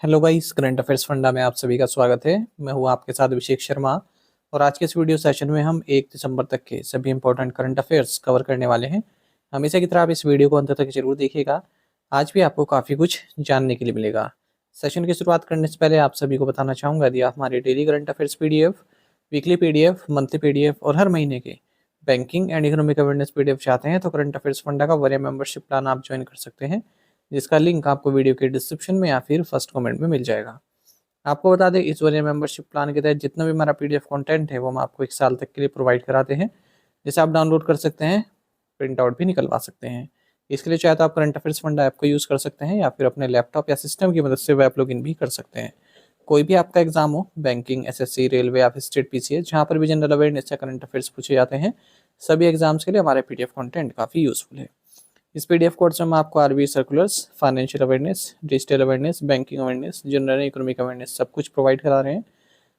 Hello guys, current affairs funda में आप सभी का स्वागत है। मैं हूं आपके साथ अभिषेक शर्मा और आज के इस वीडियो सेशन में हम 1 दिसंबर तक के सभी इंपॉर्टेंट करंट अफेयर्स कवर करने वाले हैं। हमेशा की तरह आप इस वीडियो को अंत तक जरूर देखिएगा। आज भी आपको काफ़ी कुछ जानने के लिए मिलेगा। सेशन की शुरुआत करने से पहले आप सभी को बताना चाहूँगा, यदि आप हमारे daily current affairs PDF, weekly PDF, monthly PDF और हर महीने के banking and economic awareness PDF चाहते हैं तो करंट अफेयर्स फंडा का वरीय मेंबरशिप प्लान आप ज्वाइन कर सकते हैं, जिसका लिंक आपको वीडियो के डिस्क्रिप्शन में या फिर फर्स्ट कमेंट में मिल जाएगा। आपको बता दें, इस वरीय मेंबरशिप प्लान के तहत जितना भी हमारा PDF कंटेंट है वो हम आपको 1 साल तक के लिए प्रोवाइड कराते हैं, जिसे आप डाउनलोड कर सकते हैं, प्रिंट आउट भी निकलवा सकते हैं। इसके लिए चाहे तो आप करंट अफेयर्स फंडा ऐप को यूज़ कर सकते हैं या फिर अपने लैपटॉप या सिस्टम की मदद से वेब लॉगिन भी कर सकते हैं। कोई भी आपका एग्जाम हो, बैंकिंग, SSC, रेलवे या फिर स्टेट PCS, जहाँ पर भी जनरल अवेयरनेस या करंट अफेयर्स पूछे जाते हैं, सभी एग्जाम्स के लिए हमारे PDF कंटेंट काफ़ी यूजफुल है। इस PDF कोर्स में हम आपको RBI circulars, financial awareness, digital awareness, banking awareness, general economic awareness सब कुछ प्रोवाइड करा रहे हैं।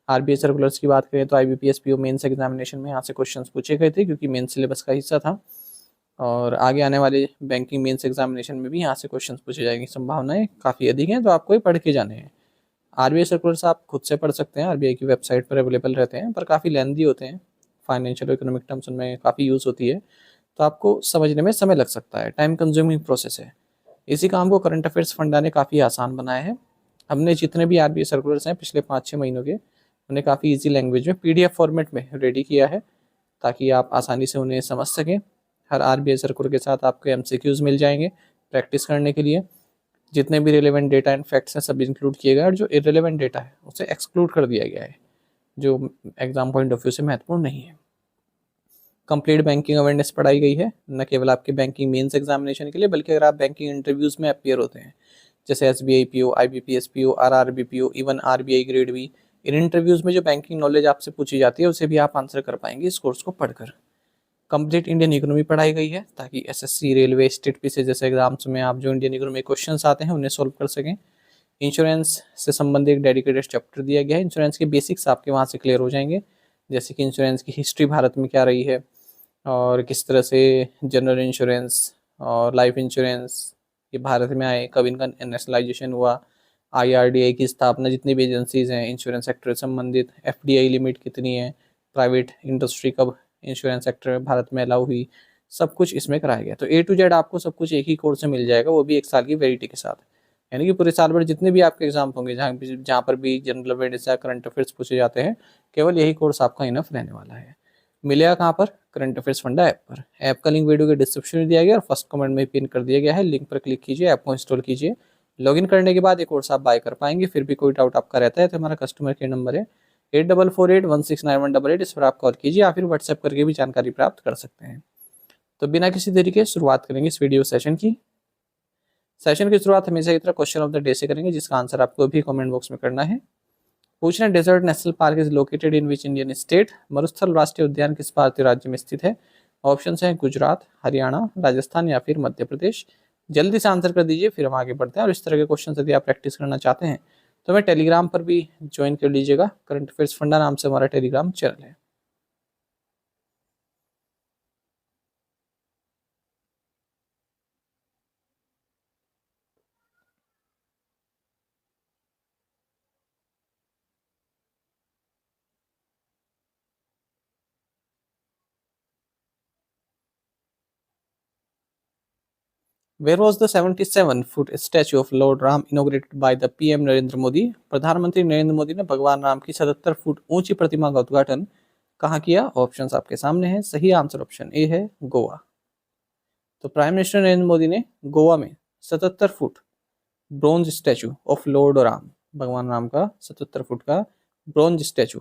RBI सर्कुलर्स की बात करें तो IBPS PO मेंस एग्जामिनेशन में यहाँ से क्वेश्चंस पूछे गए थे, क्योंकि मेंस सिलेबस का हिस्सा था, और आगे आने वाले बैंकिंग मेंस एग्जामिनेशन में भी यहाँ से क्वेश्चंस पूछे जाएंगे, संभावनाएं काफ़ी अधिक हैं, तो आपको ये पढ़ के जाने हैं। RBI सर्कुलर्स आप खुद से पढ़ सकते हैं, RBI की वेबसाइट पर अवेलेबल रहते हैं, पर काफ़ी लेंदी होते हैं। फाइनेंशियल और इकोनॉमिक टर्म्स उनमें काफ़ी यूज़ होती है, तो आपको समझने में समय लग सकता है, टाइम कंज्यूमिंग प्रोसेस है। इसी काम को करंट अफेयर्स फंडा ने काफ़ी आसान बनाया है। हमने जितने भी RBI सर्कुलर्स हैं पिछले 5-6 महीनों के, उन्हें काफ़ी ईजी लैंग्वेज में PDF फॉर्मेट में रेडी किया है, ताकि आप आसानी से उन्हें समझ सकें। हर RBI सर्कुलर के साथ आपको MCQs मिल जाएंगे प्रैक्टिस करने के लिए। जितने भी रिलेवेंट डेटा एंड फैक्ट्स हैं सब इंक्लूड किए गए, और जो इरेलीवेंट डेटा है उसे एक्सक्लूड कर दिया गया है, जो एग्जाम पॉइंट ऑफ व्यू से महत्वपूर्ण नहीं है। कंप्लीट बैंकिंग अवेयरनेस पढ़ाई गई है, न केवल आपके बैंकिंग मेंस एग्जामिनेशन के लिए, बल्कि अगर आप बैंकिंग इंटरव्यूज में अपीयर होते हैं, जैसे SBI PO, IBPS PO, RRB PO, even RBI grade B, in interviews में जो बैंकिंग नॉलेज आपसे पूछी जाती है उसे भी आप आंसर कर पाएंगे इस कोर्स को पढ़कर। कंप्लीट इंडियन इकोनॉमी पढ़ाई गई है, ताकि SSC, रेलवे, स्टेट PCS जैसे एग्जाम्स में आप जो इंडियन इकोनॉमी क्वेश्चंस आते हैं उन्हें सॉल्व कर सकें। इंश्योरेंस से संबंधित एक डेडिकेटेड चैप्टर दिया गया है। इंश्योरेंस के बेसिक्स आपके वहाँ से क्लियर हो जाएंगे, जैसे कि इंश्योरेंस की हिस्ट्री भारत में क्या रही है, और किस तरह से जनरल इंश्योरेंस और लाइफ इंश्योरेंस ये भारत में आए, कब इनका नेशनलाइजेशन हुआ, IRDAI की स्थापना, जितनी भी एजेंसीज हैं इंश्योरेंस सेक्टर से संबंधित, FDI लिमिट कितनी है, प्राइवेट इंडस्ट्री कब इंश्योरेंस सेक्टर में भारत में अलाउ हुई, सब कुछ इसमें कराया गया। तो A to Z आपको सब कुछ एक ही कोर्स में मिल जाएगा, वो भी 1 साल की वैलिडिटी के साथ। यानी कि पूरे साल भर जितने भी आपके एग्जाम होंगे, जहाँ पर भी जनरल अवेयरनेस या करंट अफेयर्स पूछे जाते हैं, केवल यही कोर्स आपका इनफ रहने वाला है। मिलेगा कहाँ पर? करंट अफेयर्स फंडा ऐप पर। ऐप का लिंक वीडियो के डिस्क्रिप्शन में दिया गया और फर्स्ट कमेंट में पिन कर दिया गया है। लिंक पर क्लिक कीजिए, ऐप को इंस्टॉल कीजिए। लॉगिन करने के बाद ये कोर्स आप बाय कर पाएंगे। फिर भी कोई डाउट आपका रहता है तो हमारा कस्टमर केयर नंबर है 8448169188, इस पर आप कॉल कीजिए या फिर व्हाट्सएप करके भी जानकारी प्राप्त कर सकते हैं। तो बिना किसी देरी के शुरुआत करेंगे इस वीडियो सेशन की। सेशन की शुरुआत हमेशा की तरह क्वेश्चन ऑफ द डे से करेंगे, जिसका आंसर आपको भी कमेंट बॉक्स में करना है। पूछना, desert national park is located in which Indian state? मरुस्थल राष्ट्रीय उद्यान किस भारतीय राज्य में स्थित है? ऑप्शन हैं गुजरात, हरियाणा, राजस्थान या फिर मध्य प्रदेश। जल्दी से आंसर कर दीजिए, फिर हम आगे बढ़ते हैं। और इस तरह के क्वेश्चन यदि आप प्रैक्टिस करना चाहते हैं तो हमें टेलीग्राम पर भी ज्वाइन कर लीजिएगा। करंट अफेयर्स फंडा नाम से हमारा टेलीग्राम चैनल है। Where was the 77-foot statue of Lord Ram inaugurated by the PM Narendra Modi? प्रधानमंत्री नरेंद्र मोदी ने भगवान राम की 77 फुट ऊंची प्रतिमा का उद्घाटन कहाँ किया? ऑप्शंस आपके सामने हैं। सही आंसर ऑप्शन ए है, गोवा। तो प्राइम मिनिस्टर नरेंद्र मोदी ने गोवा में 77 foot bronze statue of Lord Ram, भगवान राम का 77 फुट का ब्रोंज स्टैचू,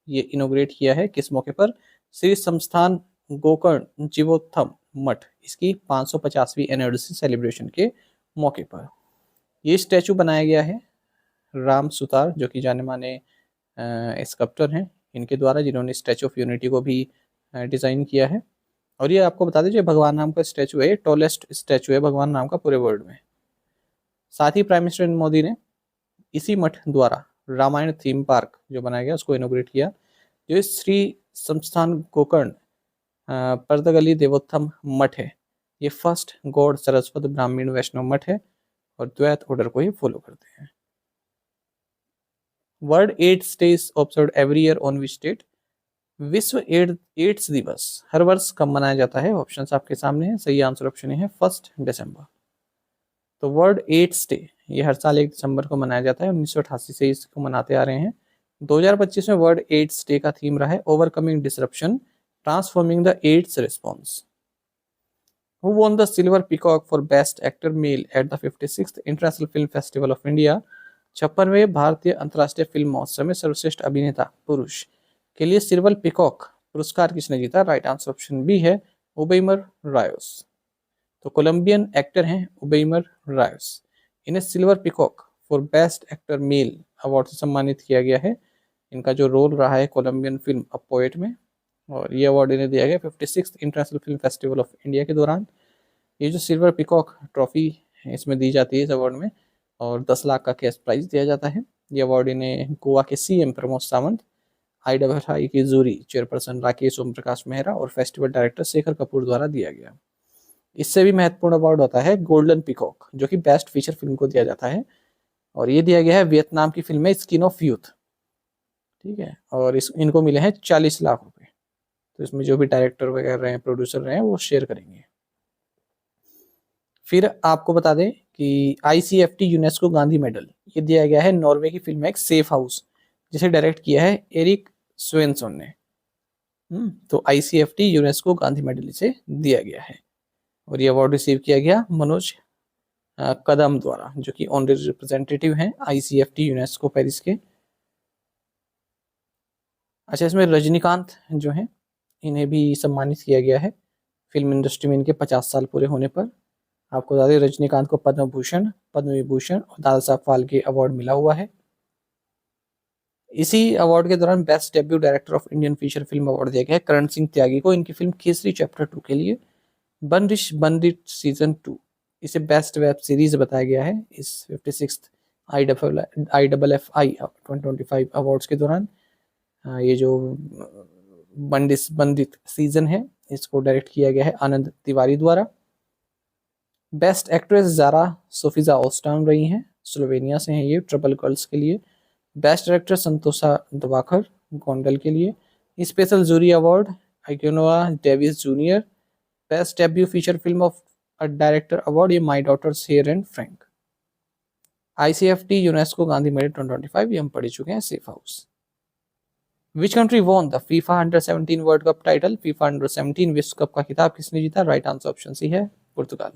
ये इनोग्रेट किया है। किस मौके पर? श्री संस्थान गोकर्ण जीवोत्थम मठ, इसकी 550वीं एनिवर्सरी सेलिब्रेशन के मौके पर ये स्टैचू बनाया गया है। राम सुतार, जो कि जाने माने स्कल्प्टर हैं, इनके द्वारा, जिन्होंने स्टैचू ऑफ यूनिटी को भी डिज़ाइन किया है। और ये आपको बता दीजिए, भगवान राम का स्टैचू है, टॉलेस्ट स्टैचू है भगवान राम का पूरे वर्ल्ड में। साथ ही प्राइम मिनिस्टर मोदी ने इसी मठ द्वारा रामायण थीम पार्क जो बनाया गया उसको इनोग्रेट किया, जो श्री संस्थान गोकर्ण पर्दगली देवोत्थम मठ है। ये फर्स्ट गौड़ सरस्वत ब्राह्मण वैष्णव मठ है और द्वैत ऑर्डर को ही फॉलो करते हैं। World AIDS day is observed every year on which date? विश्व एड्स दिवस हर वर्ष कब मनाया जाता है? ऑप्शंस आपके सामने हैं, सही आंसर ऑप्शन है 1 दिसंबर। तो वर्ल्ड एड्स डे ये हर साल 1 दिसंबर को मनाया जाता है, 1988 से इसको मनाते आ रहे हैं। 2025 में वर्ल्ड एड्स डे का थीम रहा है overcoming disruption transforming the AIDS response. Who won the Silver Peacock for Best Actor Male at the 56th International Film Festival of India? 56वें भारतीय अंतर्राष्ट्रीय फिल्म महोत्सव में सर्वश्रेष्ठ अभिनेता पुरुष के लिए सिल्वर पिकॉक पुरस्कार किसने जीता? राइट आंसर ऑप्शन बी है उबेमर रायोस। तो कोलंबियन एक्टर हैं उबेमर रायोस। इन्हें silver peacock for best actor male award से सम्मानित किया गया है। इनका जो रोल रहा है कोलंबियन फिल्म अ पोएट में, और ये अवार्ड इन्हें दिया गया 56th international film festival of India के दौरान। ये जो सिल्वर पिकॉक ट्रॉफी है इसमें दी जाती है इस अवार्ड में, और 10 लाख का कैश प्राइज दिया जाता है। ये अवार्ड इन्हें गोवा के सीएम प्रमोद सावंत, IIFI की जूरी चेयरपर्सन राकेश ओम प्रकाश मेहरा और फेस्टिवल डायरेक्टर शेखर कपूर द्वारा दिया गया। इससे भी महत्वपूर्ण अवार्ड होता है गोल्डन पिकॉक, जो कि बेस्ट फीचर फिल्म को दिया जाता है, और ये दिया गया है वियतनाम की फिल्म है स्किन ऑफ यूथ। ठीक है, और इनको मिले हैं 40 लाख रुपए। तो इसमें जो भी डायरेक्टर वगैरह रहे हैं, प्रोड्यूसर रहे हैं, वो शेयर करेंगे। फिर आपको बता दें कि ICFT यूनेस्को गांधी मेडल ये दिया गया है नॉर्वे की फिल्म है एक सेफ हाउस, जिसे डायरेक्ट किया है एरिक स्वेनसन ने। तो ICFT यूनेस्को गांधी मेडल इसे दिया गया है, और ये अवार्ड रिसीव किया गया मनोज कदम द्वारा, जो कि ऑनरेरी रिप्रेजेंटेटिव हैं ICFT यूनेस्को पेरिस के। अच्छा, इसमें रजनीकांत जो हैं इन्हें भी सम्मानित किया गया है फिल्म इंडस्ट्री में इनके 50 साल पूरे होने पर। आपको बता दें रजनीकांत को पद्म भूषण, पद्म विभूषण और दादा साहब फाल्के अवार्ड मिला हुआ है। इसी अवार्ड के दौरान best debut director of Indian feature film award दिया गया है करण सिंह त्यागी को, इनकी फिल्म केसरी चैप्टर 2 के लिए। बंदिश बंदित सीजन 2 इसे बेस्ट वेब सीरीज बताया गया है इस 56th IIFI 2025 अवार्ड्स के दौरान। ये जो बंदिश बंदित सीजन है इसको डायरेक्ट किया गया है आनंद तिवारी द्वारा। बेस्ट एक्ट्रेस जारा सोफिजा ओस्टान रही हैं, स्लोवेनिया से हैं ये, ट्रिपल गर्ल्स के लिए। बेस्ट डायरेक्टर संतोषा दवाकर गोंडल के लिए। स्पेशल जूरी अवार्ड आइकोनोआ Davies junior. Best debut feature film of a director award ये my daughter's hair and Frank. ICFT UNESCO Gandhi medal 2025 ये हम पढ़ चुके हैं safe house. Which country won the FIFA under 17 world cup title? FIFA under 17 विश्व cup का खिताब किसने जीता? राइट आंसर ऑप्शन सी है पुर्तगाल।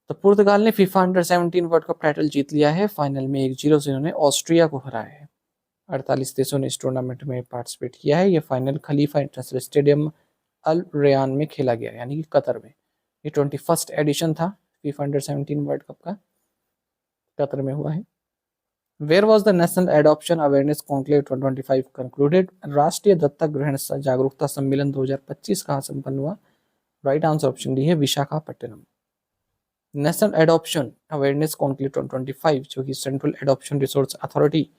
तो पुर्तगाल ने FIFA under 17 world cup title जीत लिया है। फाइनल में 1-0 से इन्होंने ऑस्ट्रिया को हराया है। 48 देशों ने इस टूर्नामेंट में पार्टिसिपेट किया है। ये फाइनल खलीफा इंटरनेशनल स्टेडियम अल रेयान में खेला गया, यानी कि कतर में। ये 21st एडिशन था FIFA अंडर 17 वर्ल्ड कप का, कतर में हुआ है। Where was the national adoption awareness conclave 2025 concluded? राष्ट्रीय दत्तक ग्रहण जागरूकता सम्मेलन 2025 कहाँ संपन्न हुआ? राइट आंसर ऑप्शन डी है Visakhapatnam. National adoption awareness conclave 2025 जो कि central adoption resource authority,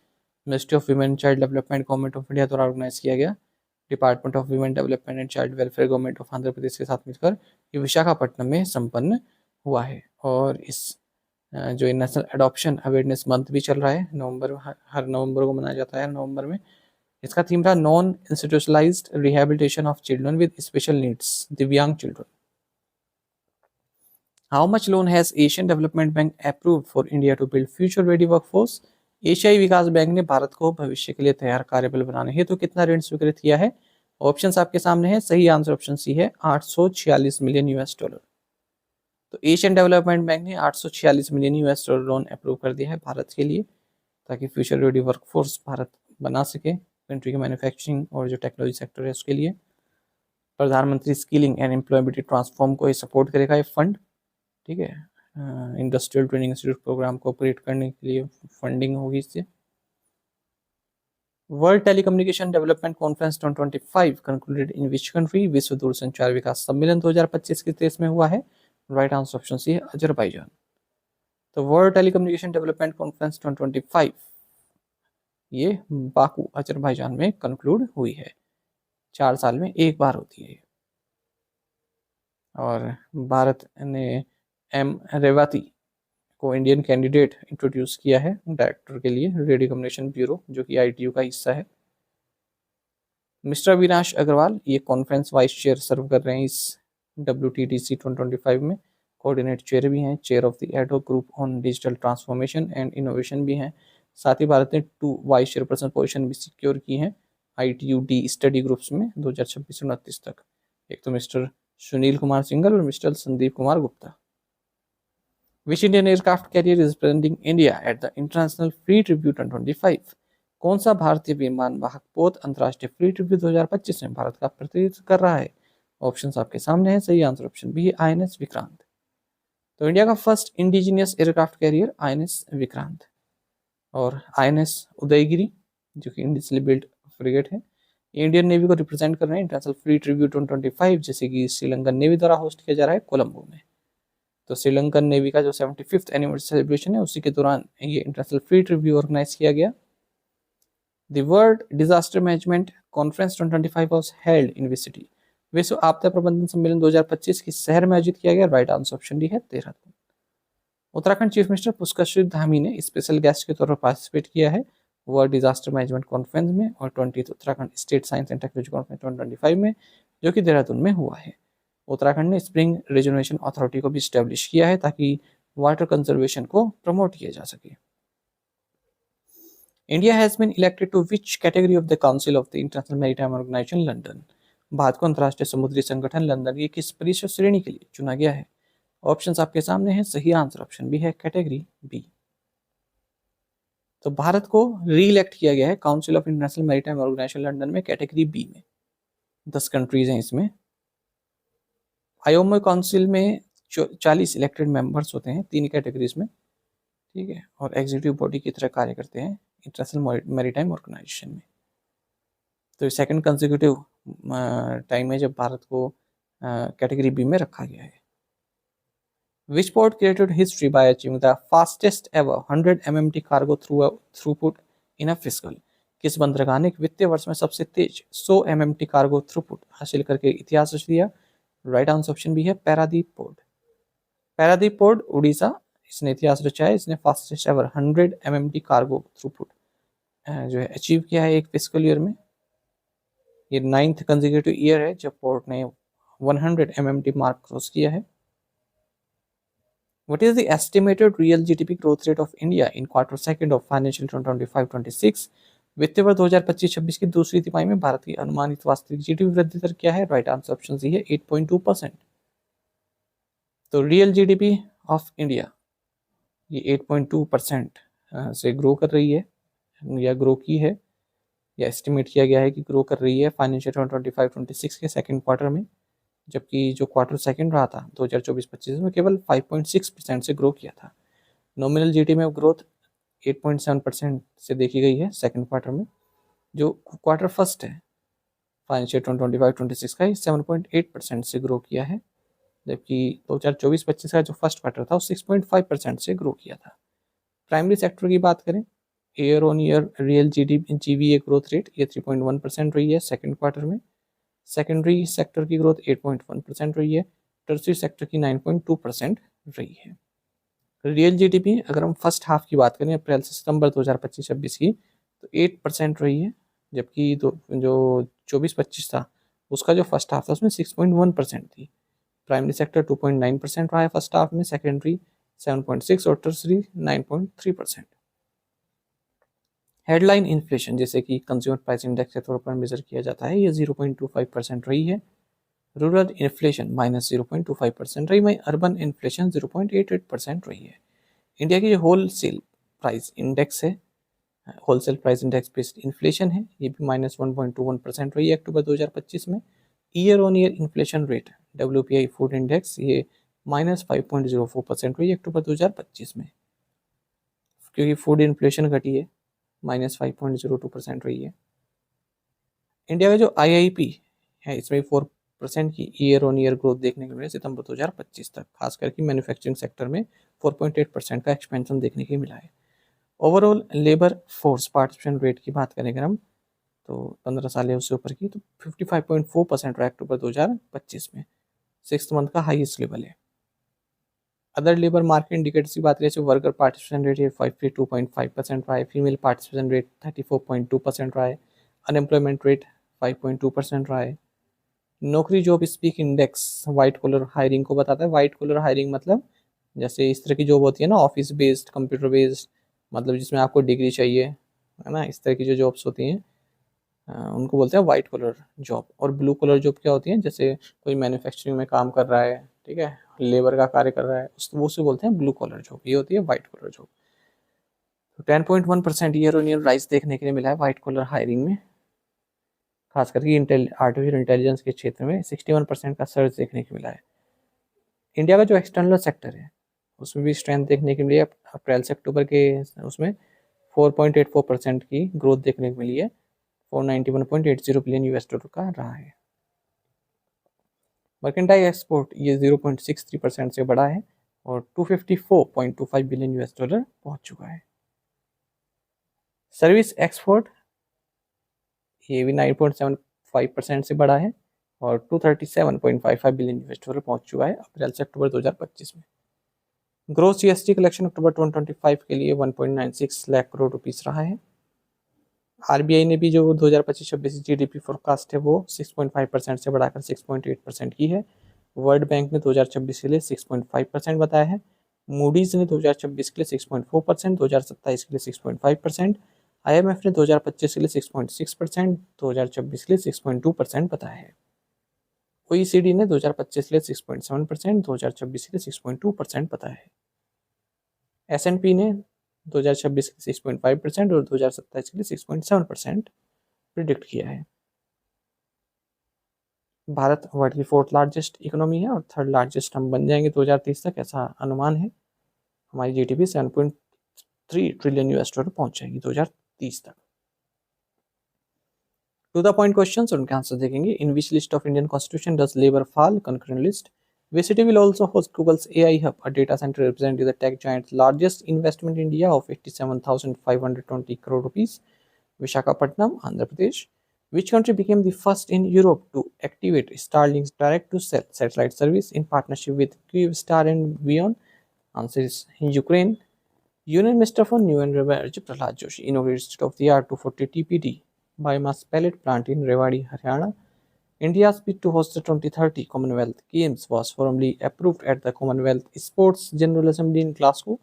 ministry of women child development government of India द्वारा ऑर्गेनाइज किया गया, department of women development and child welfare government of Andhra Pradesh के साथ मिलकर ये विशाखापट्टनम में संपन्न हुआ है। और इस जो नेशनल एडॉप्शन अवेयरनेस मंथ भी चल रहा है, नवंबर, हर नवंबर को मनाया जाता है नवंबर में। इसका थीम था non institutionalised rehabilitation of children with special needs, दिव्यांग children. How much loan has Asian development bank approved for India to build future ready workforce? एशियाई विकास बैंक ने भारत को भविष्य के लिए तैयार कार्यबल बनाने हेतु कितना ऋण स्वीकृत किया है? ऑप्शंस आपके सामने है, सही आंसर ऑप्शन सी है 846 मिलियन $। तो एशियन डेवलपमेंट बैंक ने 846 मिलियन $, लोन अप्रूव कर दिया है भारत के लिए, ताकि फ्यूचर रेडी वर्कफोर्स भारत बना सके कंट्री के मैन्युफैक्चरिंग और जो टेक्नोलॉजी सेक्टर है उसके लिए। प्रधानमंत्री स्किलिंग एंड एम्प्लॉयबिलिटी ट्रांसफॉर्म को ये सपोर्ट करेगा ये फंड। ठीक है, इंडस्ट्रियल ट्रेनिंग इंस्टीट्यूट प्रोग्राम को ऑपरेट करने के लिए फंडिंग होगी इससे। World telecommunication development conference 2025 concluded in which country? विश्व दूरसंचार विकास सम्मेलन 2025 किस देश में हुआ है? राइट आंसर ऑप्शन सी है अजरबैजान। तो वर्ल्ड टेलीकम्युनिकेशन डेवलपमेंट कॉन्फ्रेंस 2025 ये बाकू अजरबैजान में कंक्लूड हुई है। 4 साल में एक बार होती है। और भारत ने M रेवाती को इंडियन कैंडिडेट इंट्रोड्यूस किया है डायरेक्टर के लिए रेडियो कम्युनिकेशन ब्यूरो, जो कि ITU का हिस्सा है। मिस्टर अविनाश अग्रवाल ये कॉन्फ्रेंस वाइस चेयर सर्व कर रहे हैं इस WTTC 2025 में। कोऑर्डिनेट चेयर भी हैं, chair of the ad hoc group on digital transformation and innovation भी हैं। साथ ही भारत ने 2 वाइस चेयरपर्सन पोजीशन भी सिक्योर की हैं ITU-D स्टडी ग्रुप्स में 2026 से 29 तक। एक तो मिस्टर सुनील कुमार सिंघल और mister Sandeep Kumar Gupta. Which Indian aircraft carrier is presenting India at the international fleet review 2025? कौन सा भारतीय विमान वाहक पोत अंतर्राष्ट्रीय फ्लीट रिव्यू 2025 में भारत का प्रतिनिधित्व कर रहा है? ऑप्शंस आपके सामने है। सही आंसर ऑप्शन बी है, INS विक्रांत। तो इंडिया का first indigenous aircraft carrier INS Vikrant और INS उदयगिरी, जो कि इंडिजिनली बिल्ट फ्रिगेट है, इंडियन नेवी को रिप्रेजेंट कर रहे हैं इंटरनेशनल फ्लीट रिव्यू 2025, जैसे कि श्रीलंकन नेवी द्वारा होस्ट किया जा रहा है कोलंबो में। तो श्रीलंकन नेवी का जो 75th एनिवर्सरी सेलिब्रेशन है, उसी के दौरान ये इंटरनेशनल फ्लीट रिव्यू ऑर्गेनाइज किया गया। The world disaster management conference 2025 was held in which city? विश्व आपदा प्रबंधन सम्मेलन 2025 किस शहर में आयोजित किया गया? राइट आंसर ऑप्शन डी है, देहरादून। उत्तराखंड चीफ मिनिस्टर पुष्कर धामी ने स्पेशल गेस्ट के तौर पर पार्टिसिपेट किया है वर्ल्ड डिजास्टर मैनेजमेंट कॉन्फ्रेंस में और 20th Uttarakhand state science and technology conference 2025 में, जो कि देहरादून में हुआ है। उत्तराखंड ने स्प्रिंग रिजर्वेशन अथॉरिटी को भी स्टैब्लिश किया है ताकि वाटर कंजर्वेशन को प्रमोट किया जा सके। India has been elected to which category of the council of the international maritime organisation London? भारत को अंतर्राष्ट्रीय समुद्री संगठन लंदन की किस परिषद श्रेणी के लिए चुना गया है? ऑप्शंस आपके सामने हैं। सही आंसर ऑप्शन बी है, कैटेगरी बी। तो भारत को री इलेक्ट किया गया है council of international maritime organisation London में कैटेगरी बी में। 10 कंट्रीज हैं इसमें। आईओएम काउंसिल में 40 इलेक्टेड मेंबर्स होते हैं 3 कैटेगरीज में, ठीक है, और एग्जीक्यूटिव बॉडी की तरह कार्य करते हैं इंटरनेशनल मैरीटाइम ऑर्गेनाइजेशन में। तो सेकंड कंसेक्यूटिव टाइम है जब भारत को कैटेगरी बी में रखा गया है। Which port created history by achieving the fastest ever 100 MMT cargo throughput in a fiscal? किस बंदरगाह ने वित्तीय वर्ष में सबसे तेज 100 MMT कार्गो थ्रूपुट हासिल करके इतिहास रच दिया? राइट आंसर ऑप्शन भी है, पारादीप पोर्ट। पारादीप पोर्ट उड़ीसा, इसने इतिहास रचा है। इसने fastest ever 100 MMT cargo throughput जो है अचीव किया है एक फिस्कल ईयर में। ये 9th कंसेक्यूटिव ईयर है जब पोर्ट ने 100 MMT मार्क क्रॉस किया है। What is the estimated real GDP growth rate of India in quarter second of financial 2025-26? वित्तीय वर्ष 2025-26 की दूसरी तिमाही में भारत की अनुमानित वास्तविक जीडीपी वृद्धि दर क्या है? राइट आंसर ऑप्शन सी है, 8.2%। तो रियल जीडीपी ऑफ इंडिया ये 8.2% से ग्रो कर रही है या ग्रो की है, या एस्टिमेट किया गया है कि ग्रो कर रही है फाइनेंशियल 2025-26 के सेकेंड क्वार्टर में, जबकि जो क्वार्टर सेकंड रहा था 2024-25 में केवल 5.6% से ग्रो किया था। नॉमिनल जीडीपी में ग्रोथ 8.7% से देखी गई है सेकंड क्वार्टर में। जो क्वार्टर फर्स्ट है फाइनेंशियल 2025-26 का 7.8% से ग्रो किया है, जबकि 2024-25 का जो फर्स्ट क्वार्टर था वो 6.5% से ग्रो किया था। प्राइमरी सेक्टर की बात करें, year on year real GVA growth rate ये 3.1% रही है सेकेंड क्वार्टर में। सेकेंडरी सेक्टर की ग्रोथ 8.1% रही है। टर्सरी सेक्टर की 9.2% रही है। रियल जीडीपी अगर हम फर्स्ट हाफ की बात करें अप्रैल से सितंबर 2025-26 की, तो 8% रही है, जबकि जो 24-25 था उसका जो फर्स्ट हाफ था उसमें 6.1% थी। प्राइमरी सेक्टर 2.9% रहा है फर्स्ट हाफ में, सेकेंडरी 7.6 और टर्सरी 9.3%। हेडलाइन इन्फ्लेशन जैसे कि कंज्यूमर प्राइस इंडेक्स के तौर पर मेजर किया जाता है, ये 0.25% रही है। रूरल इन्फ्लेशन -0.25% रही, वहीं अर्बन इन्फ्लेशन 0.88% रही है। इंडिया की जो होलसेल प्राइस इंडेक्स है, wholesale price index based inflation है, ये भी -1.21% रही है अक्टूबर 2025 में। Year on year inflation rate WPI food index ये -5.04% रही है अक्टूबर 2025 में, क्योंकि फूड इन्फ्लेशन घटी है, -5.02% रही है। इंडिया का जो IIP है इसमें 4% की ईयर ऑन ईयर ग्रोथ देखने को मिला सितंबर 2025 तक, खास करके मैन्युफैक्चरिंग सेक्टर में 4.8% का एक्सपेंशन देखने को मिला है। Overall labour force participation rate की बात करें अगर हम, तो 15 साल या उससे ऊपर की, तो 55.4% रहा अक्टूबर 2025 में, 6th मंथ का हाईएस्ट लेवल है। अदर लेबर मार्केट इंडिकेटर्स की बात करें तो वर्कर पार्टिसिपेशन रेट है 52.5% रहा है, फीमेल पार्टिसिपेशन रेट 34.2% रहा है, अनएम्प्लॉयमेंट रेट 5.2% रहा है। Naukri JobSpeak index white collar hiring को बताता है। वाइट कॉलर हायरिंग मतलब जैसे इस तरह की जॉब होती है ना, ऑफिस बेस्ड, कंप्यूटर बेस्ड, मतलब जिसमें आपको डिग्री चाहिए, है ना, इस तरह की जो जॉब्स होती हैं उनको बोलते हैं वाइट कॉलर जॉब। और ब्लू कॉलर जॉब क्या होती है, जैसे कोई मैन्युफैक्चरिंग में काम कर रहा है, ठीक है, लेबर का कार्य कर रहा है, वो उसे बोलते हैं ब्लू कॉलर जॉब। ये होती है वाइट कॉलर जॉब। तो 10.1% ईयर ऑन ईयर राइज देखने के लिए मिला है वाइट कॉलर हायरिंग में, खास करके आर्टिफिशियल इंटेलिजेंस के क्षेत्र में 61% का सर्च देखने को मिला है। इंडिया का जो एक्सटर्नल सेक्टर है उसमें भी स्ट्रेंथ देखने को मिली है। अप्रैल से अक्टूबर के उसमें 4.84% की ग्रोथ देखने को मिली है। 491.80 बिलियन यूएस डॉलर का रहा है। मर्केंटाइल एक्सपोर्ट ये 0.63% से बढ़ा है और 254.25 बिलियन यूएस डॉलर पहुंच चुका है। सर्विस एक्सपोर्ट ये भी 9.75% से बढ़ा है और 237.55 बिलियन यूएस डॉलर पहुंच चुका है अप्रैल से अक्टूबर 2025 में। ग्रोस जीएसटी कलेक्शन अक्टूबर 2025 के लिए 1.96 लाख करोड़ रुपीस रहा है। आरबीआई ने भी जो 2025-26 जीडीपी फोरकास्ट है वो 6.5% से बढ़ाकर 6.8% की है। वर्ल्ड बैंक ने 2026 के लिए 6.5% बताया है। मूडीज ने 2026 के लिए 6.4%, 2027 के लिए 6.5%, आईएमएफ ने 2025 के लिए 6.6%, 2026 के लिए 6.2% बताया है। ओईसीडी ने 2025 के लिए 6.7%, 2026 के लिए 6.2% बताया है। एसएनपी ने 2026 के 6.5% और 2027 के लिए 6.7% प्रिडिक्ट किया है। भारत वर्ल्ड की 4th लार्जेस्ट इकोनॉमी है और 3rd लार्जेस्ट हम बन जाएंगे 2030 तक, ऐसा अनुमान है। हमारी जीडीपी 7.3 ट्रिलियन यूएस डॉलर पहुंच जाएगी 2030 तक। टू द पॉइंट क्वेश्चंस और उनके आंसर देखेंगे। In which list of Indian constitution does labour fall? Concurrent list. VCT will also host Google's AI Hub, a data center representing the tech giant's largest investment in India of 87,520 crore rupees. Visakhapatnam, Andhra Pradesh. Which country became the first in Europe to activate Starlink's direct-to-cell satellite service in partnership with Kyivstar and VEON? Answer is Ukraine. Union Minister for New and Renewable Prahlad Joshi inaugurated state-of-the-art 240 TPD biomass pellet plant in Rewari, Haryana. India's bid to host the 2030 Commonwealth Games was formally approved at the Commonwealth Sports General Assembly in Glasgow.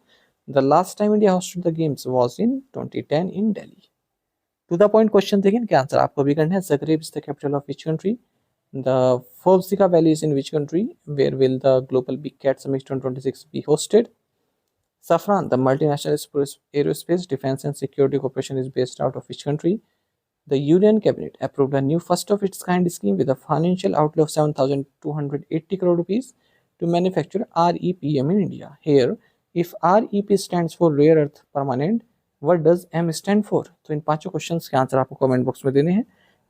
The last time India hosted the Games was in 2010 in Delhi. To the point question देखें, इनके answer आपको भी करना है। Zagreb is the capital of which country? The Forbes Zika Valley is in which country? Where will the Global Big Cat Summit 2026 be hosted? Safran, the multinational aerospace, defense and security corporation, is based out of which country? The Union Cabinet approved a new first-of-its-kind scheme with a financial outlay of 7,280 crore rupees to manufacture REPM in India. Here, if REP stands for Rare Earth Permanent, what does M stand for? तो इन पांचों questions के answer आपको comment box में देने हैं।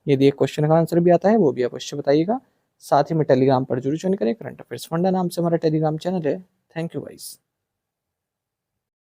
यदि एक question का आंसर भी आता है वो भी अवश्य बताइएगा। साथ ही में टेलीग्राम पर जरूर ज्वाइन करें। करंट अफेयर्स फंडा नाम से हमारा टेलीग्राम चैनल है। Thank you guys.